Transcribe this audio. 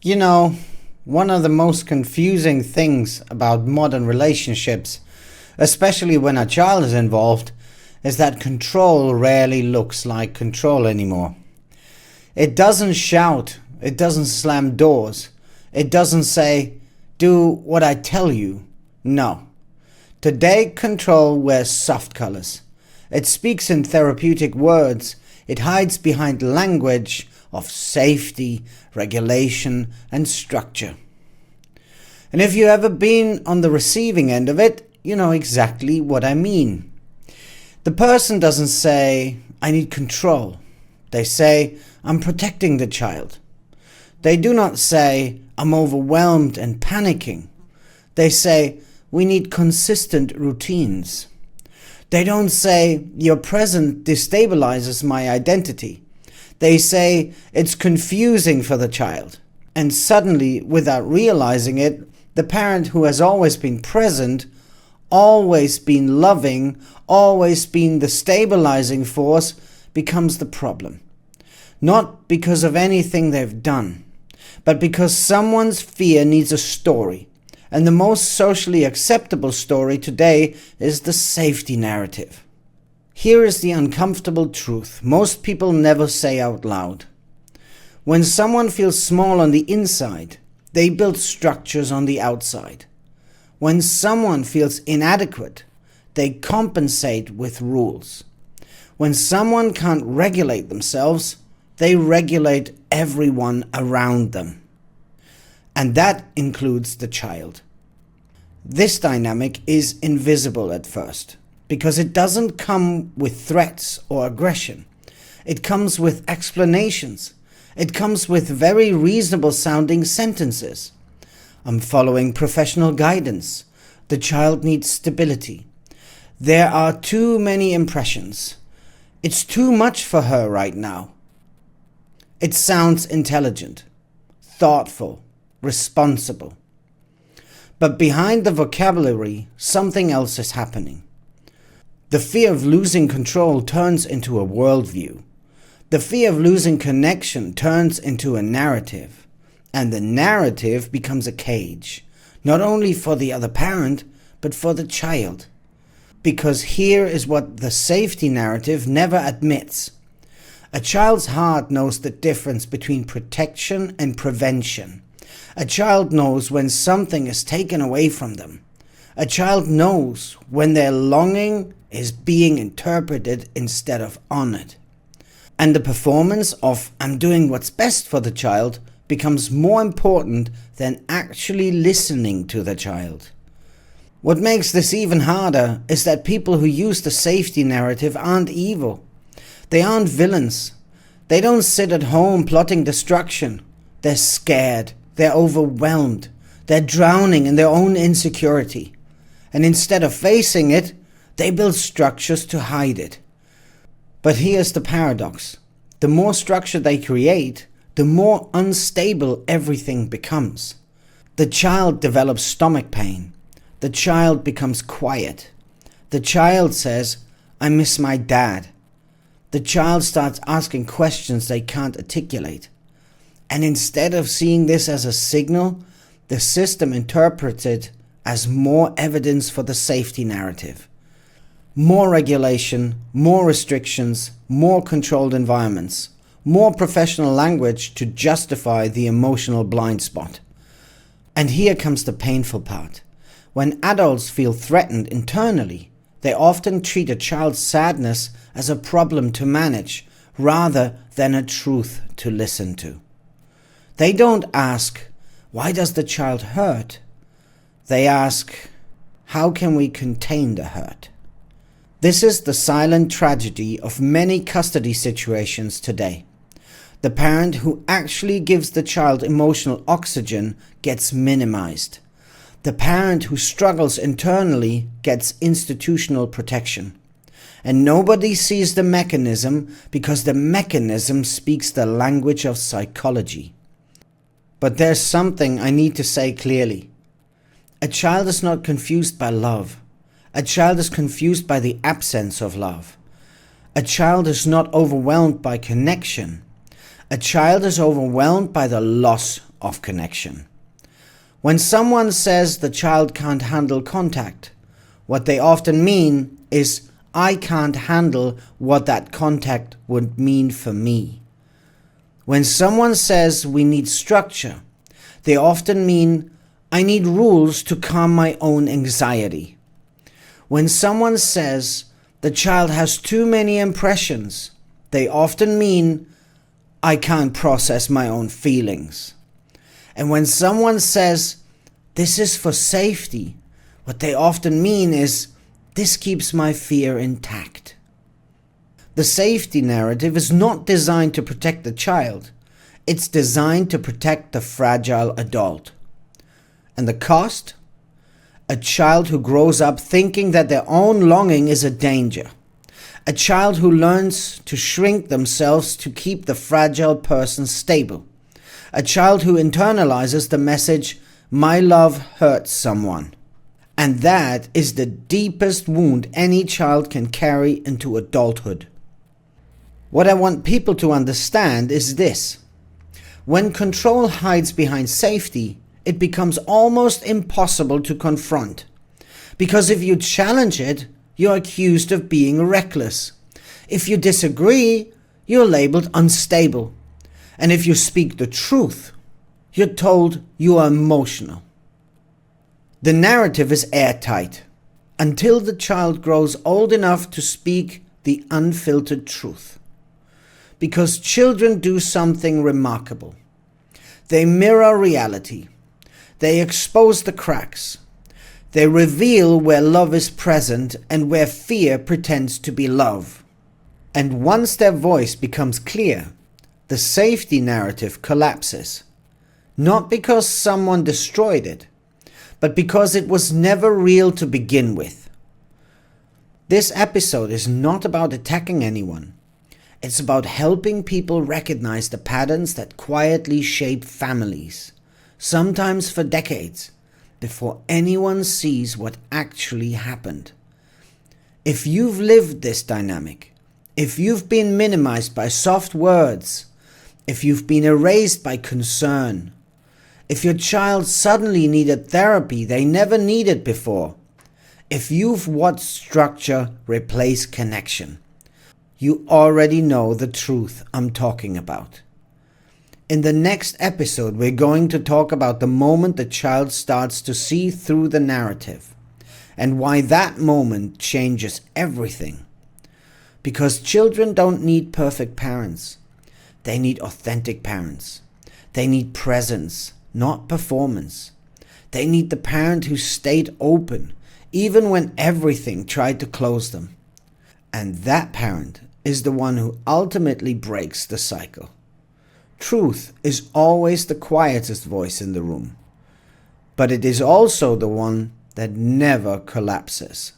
You know, one of the most confusing things about modern relationships, especially when a child is involved, is that control rarely looks like control anymore. It doesn't shout, it doesn't slam doors, it doesn't say, "Do what I tell you." No. Today, control wears soft colors. It speaks in therapeutic words. It hides behind language of safety, regulation, and structure. And if you've ever been on the receiving end of it, you know exactly what I mean. The person doesn't say, "I need control." They say, "I'm protecting the child." They do not say, "I'm overwhelmed and panicking." They say, "We need consistent routines." They don't say, "Your presence destabilizes my identity." They say, "It's confusing for the child." And suddenly, without realizing it, the parent who has always been present, always been loving, always been the stabilizing force, becomes the problem. Not because of anything they've done, but because someone's fear needs a story. And the most socially acceptable story today is the safety narrative. Here is the uncomfortable truth most people never say out loud. When someone feels small on the inside, they build structures on the outside. When someone feels inadequate, they compensate with rules. When someone can't regulate themselves, they regulate everyone around them. And that includes the child. This dynamic is invisible at first, because it doesn't come with threats or aggression. It comes with explanations. It comes with very reasonable sounding sentences. "I'm following professional guidance. The child needs stability. There are too many impressions. It's too much for her right now." It sounds intelligent, thoughtful, responsible. But behind the vocabulary, something else is happening. The fear of losing control turns into a worldview. The fear of losing connection turns into a narrative. And the narrative becomes a cage, not only for the other parent, but for the child. Because here is what the safety narrative never admits. A child's heart knows the difference between protection and prevention. A child knows when something is taken away from them. A child knows when their longing is being interpreted instead of honored. And the performance of "I'm doing what's best for the child" becomes more important than actually listening to the child. What makes this even harder is that people who use the safety narrative aren't evil. They aren't villains. They don't sit at home plotting destruction. They're scared. They're overwhelmed. They're drowning in their own insecurity. And instead of facing it, they build structures to hide it. But here's the paradox. The more structure they create, the more unstable everything becomes. The child develops stomach pain. The child becomes quiet. The child says, "I miss my dad." The child starts asking questions they can't articulate. And instead of seeing this as a signal, the system interprets it as more evidence for the safety narrative. More regulation, more restrictions, more controlled environments, more professional language to justify the emotional blind spot. And here comes the painful part. When adults feel threatened internally, they often treat a child's sadness as a problem to manage rather than a truth to listen to. They don't ask, "Why does the child hurt?" They ask, "How can we contain the hurt?" This is the silent tragedy of many custody situations today. The parent who actually gives the child emotional oxygen gets minimized. The parent who struggles internally gets institutional protection. And nobody sees the mechanism because the mechanism speaks the language of psychology. But there's something I need to say clearly. A child is not confused by love. A child is confused by the absence of love. A child is not overwhelmed by connection. A child is overwhelmed by the loss of connection. When someone says the child can't handle contact, what they often mean is, I can't handle what that contact would mean for me. When someone says we need structure, they often mean, I need rules to calm my own anxiety. When someone says the child has too many impressions, they often mean, I can't process my own feelings. And when someone says, this is for safety, what they often mean is, this keeps my fear intact. The safety narrative is not designed to protect the child. It's designed to protect the fragile adult. And the cost? A child who grows up thinking that their own longing is a danger. A child who learns to shrink themselves to keep the fragile person stable. A child who internalizes the message, my love hurts someone. And that is the deepest wound any child can carry into adulthood. What I want people to understand is this. When control hides behind safety, it becomes almost impossible to confront. Because if you challenge it, you're accused of being reckless. If you disagree, you're labeled unstable. And if you speak the truth, you're told you are emotional. The narrative is airtight until the child grows old enough to speak the unfiltered truth. Because children do something remarkable. They mirror reality. They expose the cracks. They reveal where love is present and where fear pretends to be love. And once their voice becomes clear, the safety narrative collapses. Not because someone destroyed it, but because it was never real to begin with. This episode is not about attacking anyone. It's about helping people recognize the patterns that quietly shape families, sometimes for decades, before anyone sees what actually happened. If you've lived this dynamic, if you've been minimized by soft words, if you've been erased by concern, if your child suddenly needed therapy they never needed before, if you've watched structure replace connection, you already know the truth I'm talking about. In the next episode, we're going to talk about the moment the child starts to see through the narrative and why that moment changes everything. Because children don't need perfect parents. They need authentic parents. They need presence, not performance. They need the parent who stayed open, even when everything tried to close them. And that parent is the one who ultimately breaks the cycle. Truth is always the quietest voice in the room, but it is also the one that never collapses.